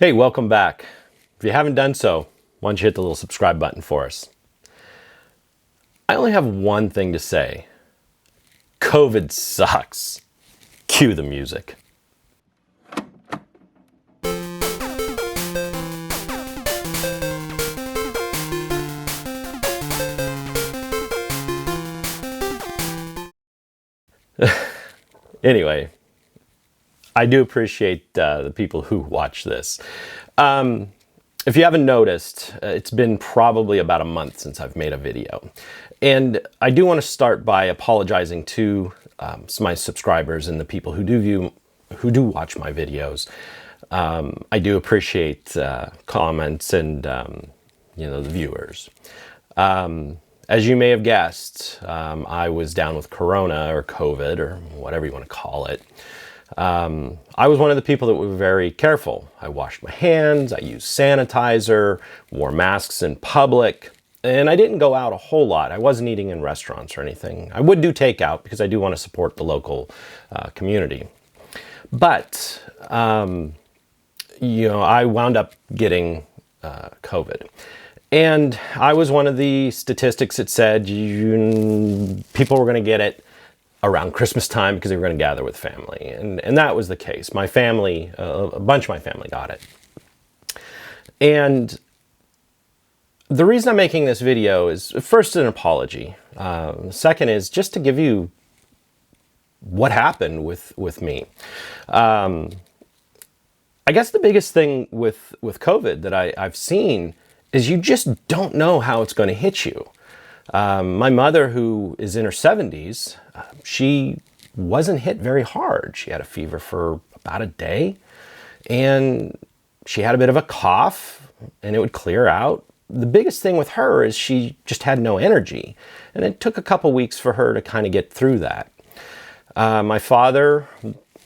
Hey, welcome back. If you haven't done so, why don't you hit the little subscribe button for us? I only have one thing to say. COVID sucks. Cue the music. Anyway, I do appreciate the people who watch this. If you haven't noticed, it's been probably about a month since I've made a video. And I do want to start by apologizing to my subscribers and the people who do watch my videos. I do appreciate comments and the viewers. As you may have guessed, I was down with Corona or COVID or whatever you want to call it. I was one of the people that were very careful. I washed my hands, I used sanitizer, wore masks in public, and I didn't go out a whole lot. I wasn't eating in restaurants or anything. I would do takeout because I do want to support the local community. But, I wound up getting COVID. And I was one of the statistics that said people were going to get it around Christmas time because they were going to gather with family. And that was the case. My family, a bunch of my family got it. And the reason I'm making this video is, first, an apology. Second is just to give you what happened with me. I guess the biggest thing with COVID that I've seen is you just don't know how it's going to hit you. My mother, who is in her 70s, she wasn't hit very hard. She had a fever for about a day, and she had a bit of a cough, and it would clear out. The biggest thing with her is she just had no energy, and it took a couple weeks for her to kind of get through that. My father,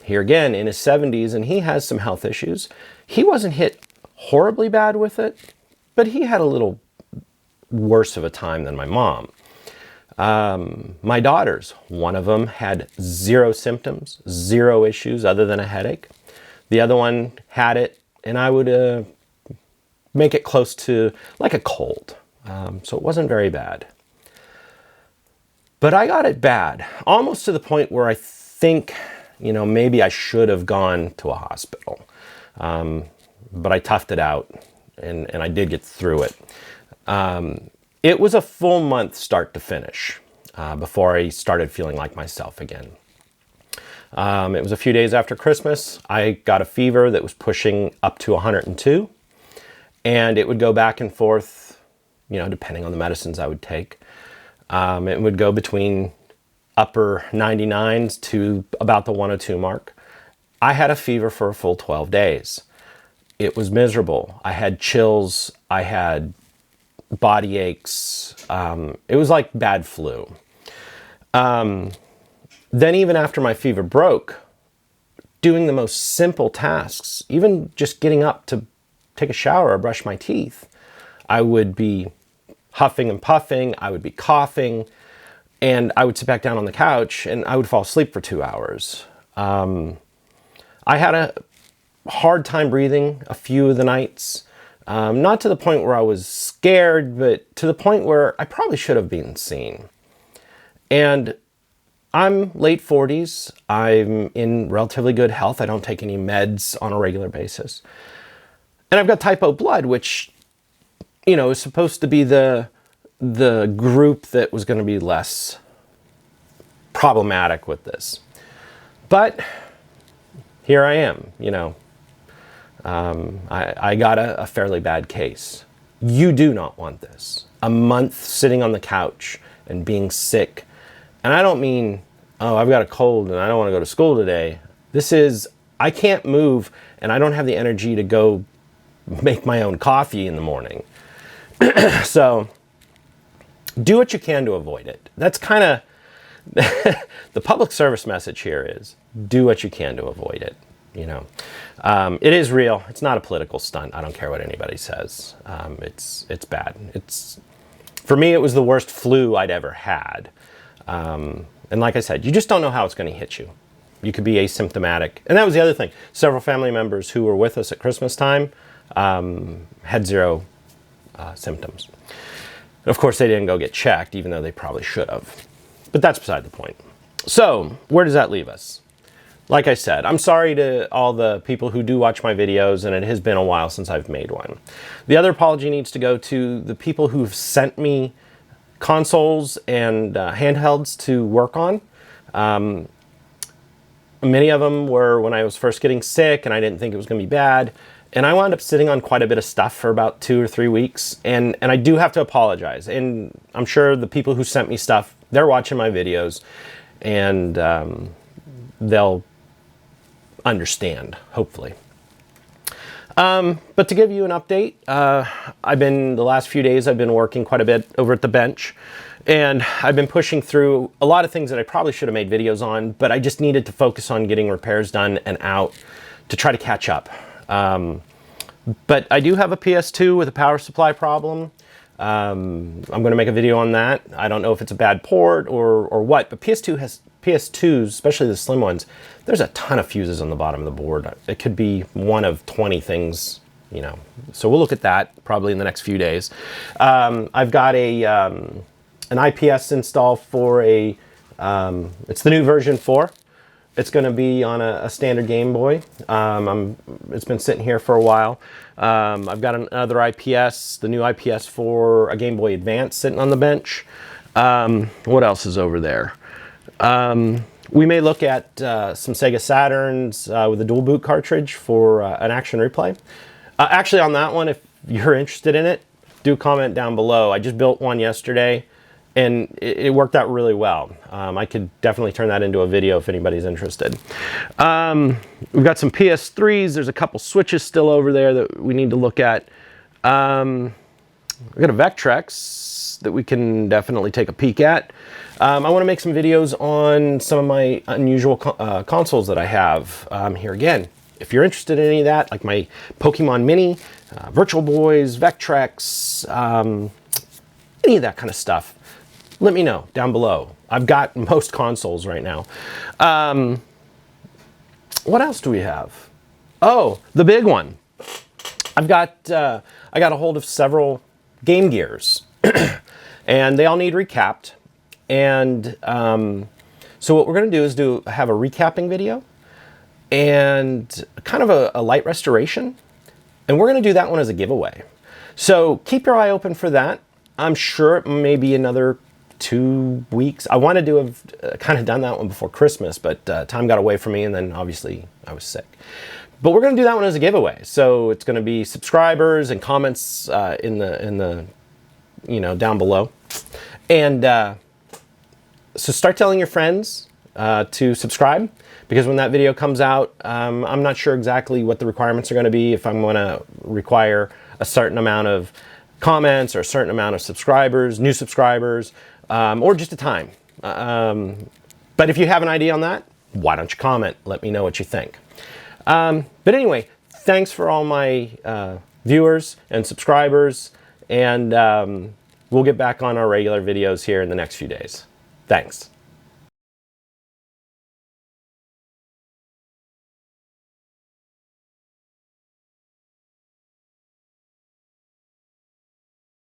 here again, in his 70s, and he has some health issues. He wasn't hit horribly bad with it, but he had a little worse of a time than my mom. My daughters, one of them had zero symptoms, zero issues other than a headache. The other one had it, and I would make it close to like a cold. So it wasn't very bad. But I got it bad, almost to the point where I think, maybe I should have gone to a hospital. But I toughed it out, and I did get through it. It was a full month start to finish before I started feeling like myself again. It was a few days after Christmas. I got a fever that was pushing up to 102, and it would go back and forth, depending on the medicines I would take. It would go between upper 99s to about the 102 mark. I had a fever for a full 12 days. It was miserable. I had chills. I had body aches. It was like bad flu. Then even after my fever broke, doing the most simple tasks, even just getting up to take a shower or brush my teeth, I would be huffing and puffing, I would be coughing, and I would sit back down on the couch and I would fall asleep for 2 hours. I had a hard time breathing a few of the nights. Not to the point where I was scared, but to the point where I probably should have been seen. And I'm late 40s. I'm in relatively good health. I don't take any meds on a regular basis. And I've got type O blood, which, is supposed to be the group that was going to be less problematic with this. But here I am, I got a fairly bad case. You do not want this. A month sitting on the couch and being sick. And I don't mean, I've got a cold and I don't want to go to school today. This is, I can't move and I don't have the energy to go make my own coffee in the morning. So do what you can to avoid it. That's kind of the public service message here is do what you can to avoid it. It is real. It's not a political stunt. I don't care what anybody says. It's bad. For me, it was the worst flu I'd ever had. And like I said, you just don't know how it's going to hit you. You could be asymptomatic. And that was the other thing. Several family members who were with us at Christmas time had zero symptoms. Of course, they didn't go get checked, even though they probably should have. But that's beside the point. So, where does that leave us? Like I said, I'm sorry to all the people who do watch my videos, and it has been a while since I've made one. The other apology needs to go to the people who've sent me consoles and handhelds to work on. Many of them were when I was first getting sick and I didn't think it was going to be bad. And I wound up sitting on quite a bit of stuff for about 2 or 3 weeks. And I do have to apologize. And I'm sure the people who sent me stuff, they're watching my videos and they'll understand, hopefully. But to give you an update, the last few days I've been working quite a bit over at the bench. And I've been pushing through a lot of things that I probably should have made videos on, but I just needed to focus on getting repairs done and out to try to catch up. But I do have a PS2 with a power supply problem. I'm going to make a video on that. I don't know if it's a bad port or what, but PS2s, especially the slim ones, there's a ton of fuses on the bottom of the board. It could be one of 20 things, you know. So we'll look at that probably in the next few days. I've got an IPS install for it's the new version 4. It's going to be on a standard Game Boy. It's been sitting here for a while. I've got another IPS, the new IPS for a Game Boy Advance sitting on the bench. What else is over there? We may look at some Sega Saturns with a dual boot cartridge for an action replay. Actually, on that one, if you're interested in it, do comment down below. I just built one yesterday. And it worked out really well. I could definitely turn that into a video if anybody's interested. We've got some PS3s. There's a couple switches still over there that we need to look at. We've got a Vectrex that we can definitely take a peek at. I want to make some videos on some of my unusual consoles that I have. Here again, if you're interested in any of that, like my Pokemon Mini, Virtual Boys, Vectrex, any of that kind of stuff, let me know down below. I've got most consoles right now. What else do we have? Oh, the big one. I got a hold of several Game Gears, and they all need recapped. And so what we're going to do is have a recapping video and kind of a light restoration. And we're going to do that one as a giveaway. So keep your eye open for that. I'm sure it may be another 2 weeks. I wanted to have kind of done that one before Christmas, but time got away from me, and then obviously I was sick. But we're going to do that one as a giveaway. So it's going to be subscribers and comments in the down below. And so start telling your friends to subscribe, because when that video comes out, I'm not sure exactly what the requirements are going to be, if I'm going to require a certain amount of comments or a certain amount of subscribers, new subscribers, or just a time. But if you have an idea on that, why don't you comment? Let me know what you think. But anyway, thanks for all my viewers and subscribers, and we'll get back on our regular videos here in the next few days. Thanks.